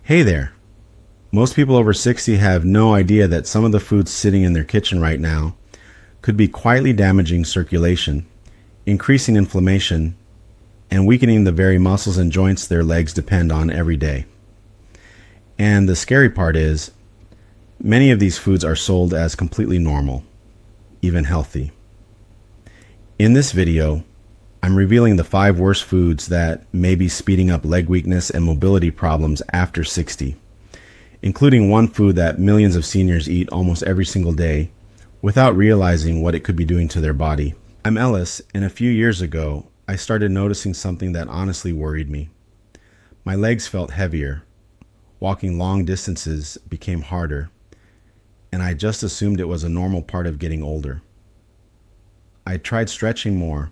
Hey there. Most people over 60 have no idea that some of the foods sitting in their kitchen right now could be quietly damaging circulation, increasing inflammation, and weakening the very muscles and joints their legs depend on every day. And the scary part is, many of these foods are sold as completely normal, even healthy. In this video, I'm revealing the 5 worst foods that may be speeding up leg weakness and mobility problems after 60, including one food that millions of seniors eat almost every single day without realizing what it could be doing to their body. I'm Ellis, and a few years ago, I started noticing something that honestly worried me. My legs felt heavier, walking long distances became harder, and I just assumed it was a normal part of getting older. I tried stretching more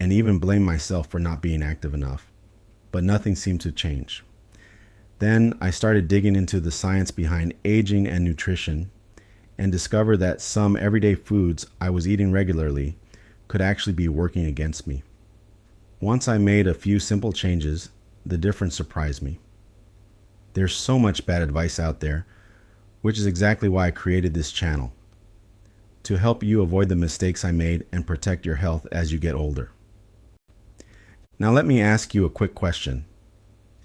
and even blamed myself for not being active enough, but nothing seemed to change. Then I started digging into the science behind aging and nutrition and discovered that some everyday foods I was eating regularly could actually be working against me. Once I made a few simple changes, the difference surprised me. There's so much bad advice out there, which is exactly why I created this channel, to help you avoid the mistakes I made and protect your health as you get older. Now let me ask you a quick question.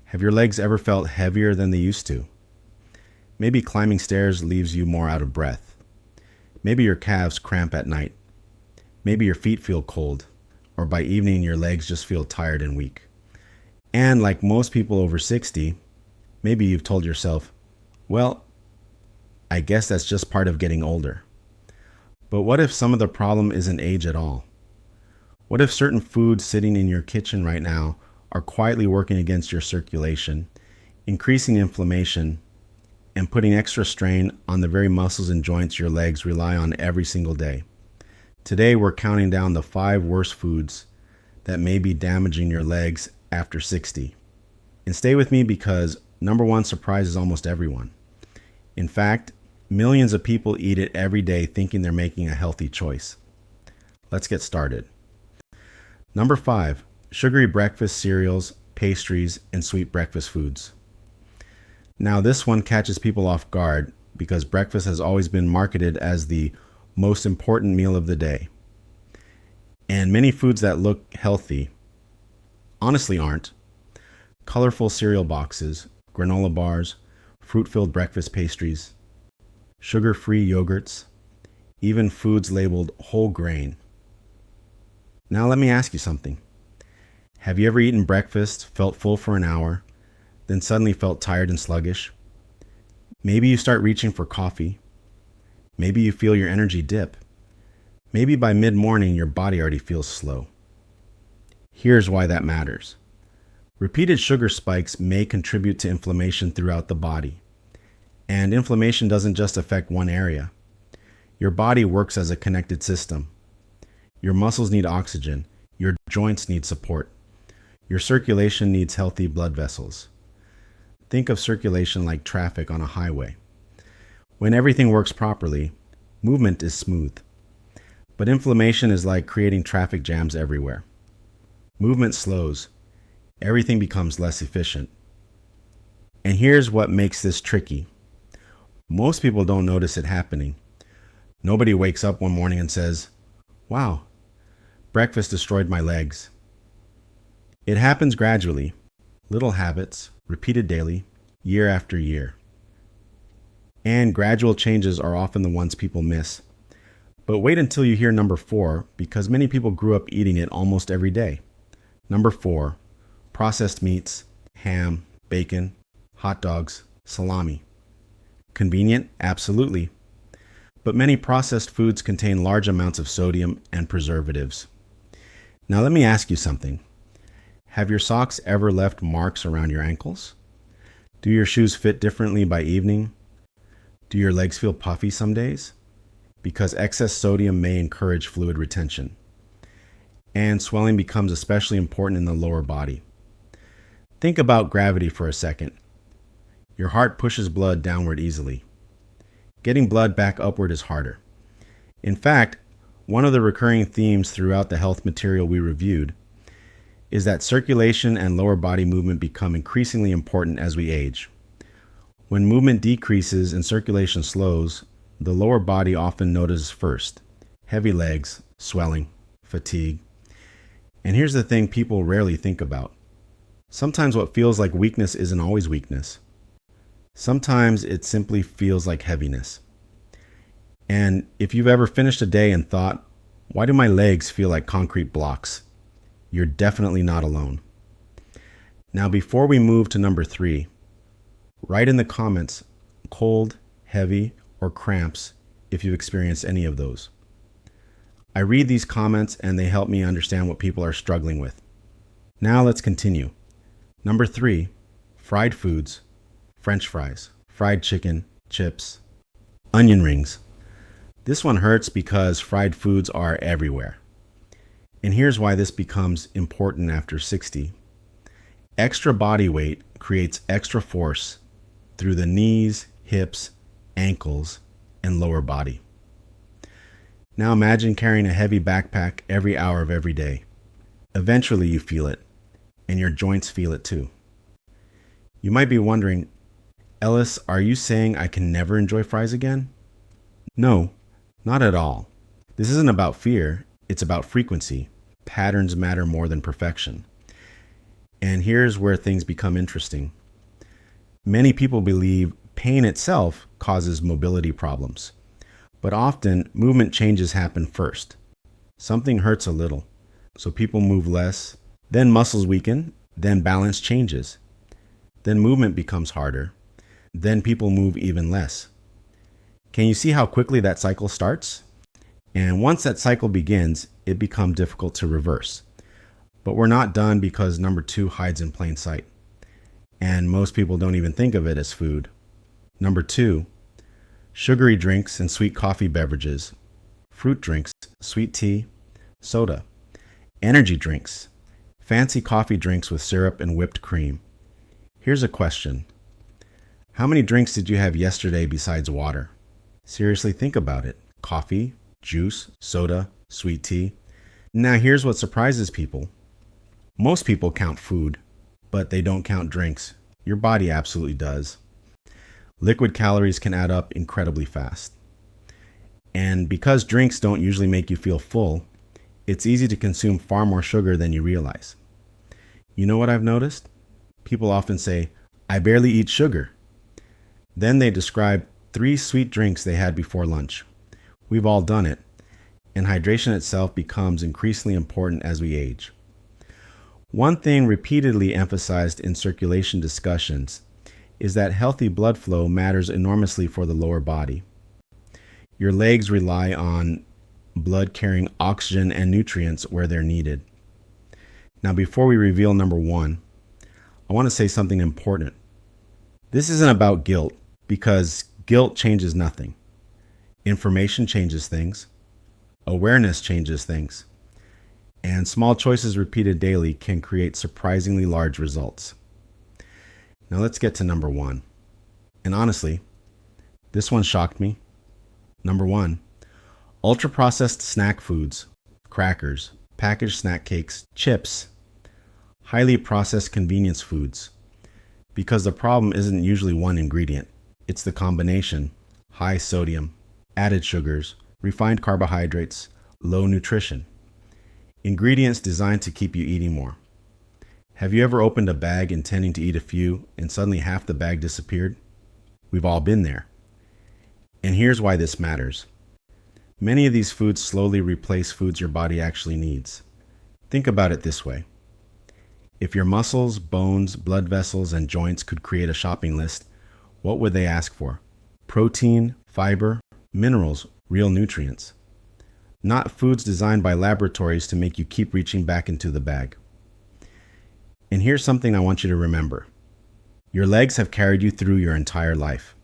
Have your legs ever felt heavier than they used to? Maybe climbing stairs leaves you more out of breath. Maybe your calves cramp at night. Maybe your feet feel cold, or by evening your legs just feel tired and weak. And like most people over 60, maybe you've told yourself, well, I guess that's just part of getting older. But what if some of the problem isn't age at all? What if certain foods sitting in your kitchen right now are quietly working against your circulation, increasing inflammation, and putting extra strain on the very muscles and joints your legs rely on every single day? Today we're counting down the 5 worst foods that may be damaging your legs after 60. And stay with me because number 1 surprises almost everyone. In fact, millions of people eat it every day thinking they're making a healthy choice. Let's get started. Number 5, sugary breakfast cereals, pastries, and sweet breakfast foods. Now this one catches people off guard because breakfast has always been marketed as the most important meal of the day. And many foods that look healthy honestly aren't. Colorful cereal boxes, granola bars, fruit-filled breakfast pastries, sugar-free yogurts, even foods labeled whole grain. Now let me ask you something. Have you ever eaten breakfast, felt full for an hour, then suddenly felt tired and sluggish? Maybe you start reaching for coffee. Maybe you feel your energy dip. Maybe by mid-morning your body already feels slow. Here's why that matters. Repeated sugar spikes may contribute to inflammation throughout the body. And inflammation doesn't just affect one area. Your body works as a connected system. Your muscles need oxygen. Your joints need support. Your circulation needs healthy blood vessels. Think of circulation like traffic on a highway. When everything works properly, movement is smooth. But inflammation is like creating traffic jams everywhere. Movement slows. Everything becomes less efficient. And here's what makes this tricky. Most people don't notice it happening. Nobody wakes up one morning and says, wow, breakfast destroyed my legs. It happens gradually, little habits, repeated daily, year after year. And gradual changes are often the ones people miss. But wait until you hear number 4, because many people grew up eating it almost every day. Number 4, processed meats, ham, bacon, hot dogs, salami. Convenient? Absolutely. But many processed foods contain large amounts of sodium and preservatives. Now let me ask you something. Have your socks ever left marks around your ankles? Do your shoes fit differently by evening? Do your legs feel puffy some days? Because excess sodium may encourage fluid retention. And swelling becomes especially important in the lower body. Think about gravity for a second. Your heart pushes blood downward easily. Getting blood back upward is harder. In fact, one of the recurring themes throughout the health material we reviewed is that circulation and lower body movement become increasingly important as we age. When movement decreases and circulation slows, the lower body often notices first: heavy legs, swelling, fatigue. And here's the thing people rarely think about. Sometimes what feels like weakness isn't always weakness. Sometimes it simply feels like heaviness. And if you've ever finished a day and thought, why do my legs feel like concrete blocks? You're definitely not alone. Now, before we move to number 3, write in the comments cold, heavy, or cramps if you've experienced any of those. I read these comments and they help me understand what people are struggling with. Now let's continue. Number 3, fried foods, French fries, fried chicken, chips, onion rings. This one hurts because fried foods are everywhere. And here's why this becomes important after 60. Extra body weight creates extra force through the knees, hips, ankles, and lower body. Now imagine carrying a heavy backpack every hour of every day. Eventually you feel it, and your joints feel it too. You might be wondering, Ellis, are you saying I can never enjoy fries again? No, not at all. This isn't about fear, it's about frequency. Patterns matter more than perfection. And here's where things become interesting. Many people believe pain itself causes mobility problems, but often movement changes happen first. Something hurts a little, so people move less, then muscles weaken, then balance changes. Then movement becomes harder, then people move even less. Can you see how quickly that cycle starts? And once that cycle begins, it becomes difficult to reverse. But we're not done because number 2 hides in plain sight. And most people don't even think of it as food. Number 2, sugary drinks and sweet coffee beverages, fruit drinks, sweet tea, soda, energy drinks, fancy coffee drinks with syrup and whipped cream. Here's a question. How many drinks did you have yesterday besides water? Seriously, think about it. Coffee, juice, soda, sweet tea. Now here's what surprises people. Most people count food, but they don't count drinks. Your body absolutely does. Liquid calories can add up incredibly fast. And because drinks don't usually make you feel full, it's easy to consume far more sugar than you realize. You know what I've noticed? People often say, I barely eat sugar. Then they describe 3 sweet drinks they had before lunch. We've all done it, and hydration itself becomes increasingly important as we age. One thing repeatedly emphasized in circulation discussions is that healthy blood flow matters enormously for the lower body. Your legs rely on blood carrying oxygen and nutrients where they're needed. Now, before we reveal number 1, I want to say something important. This isn't about guilt, because guilt changes nothing. Information changes things. Awareness changes things. And small choices repeated daily can create surprisingly large results. Now let's get to number 1. And honestly, this one shocked me. Number 1, ultra-processed snack foods, crackers, packaged snack cakes, chips, highly processed convenience foods. Because the problem isn't usually one ingredient. It's the combination: high sodium, added sugars, refined carbohydrates, low nutrition. Ingredients designed to keep you eating more. Have you ever opened a bag intending to eat a few and suddenly half the bag disappeared? We've all been there. And here's why this matters. Many of these foods slowly replace foods your body actually needs. Think about it this way. If your muscles, bones, blood vessels, and joints could create a shopping list, what would they ask for? Protein, fiber, minerals, real nutrients. Not foods designed by laboratories to make you keep reaching back into the bag. And here's something I want you to remember. Your legs have carried you through your entire life.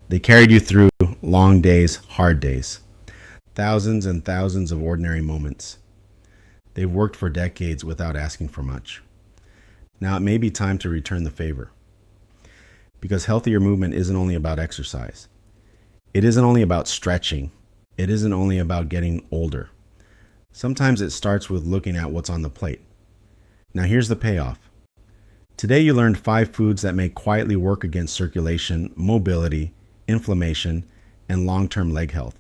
They carried you through long days, hard days, thousands and thousands of ordinary moments. They've worked for decades without asking for much. Now it may be time to return the favor. Because healthier movement isn't only about exercise. It isn't only about stretching. It isn't only about getting older. Sometimes it starts with looking at what's on the plate. Now here's the payoff. Today you learned 5 foods that may quietly work against circulation, mobility, inflammation, and long-term leg health.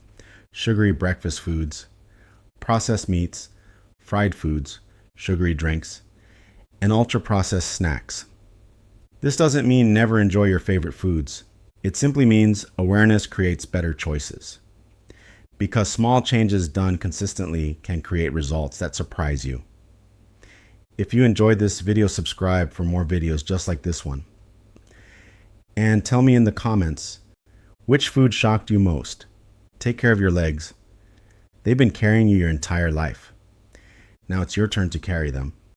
Sugary breakfast foods, processed meats, fried foods, sugary drinks, and ultra-processed snacks. This doesn't mean never enjoy your favorite foods. It simply means awareness creates better choices. Because small changes done consistently can create results that surprise you. If you enjoyed this video, subscribe for more videos just like this one. And tell me in the comments, which food shocked you most? Take care of your legs. They've been carrying you your entire life. Now it's your turn to carry them.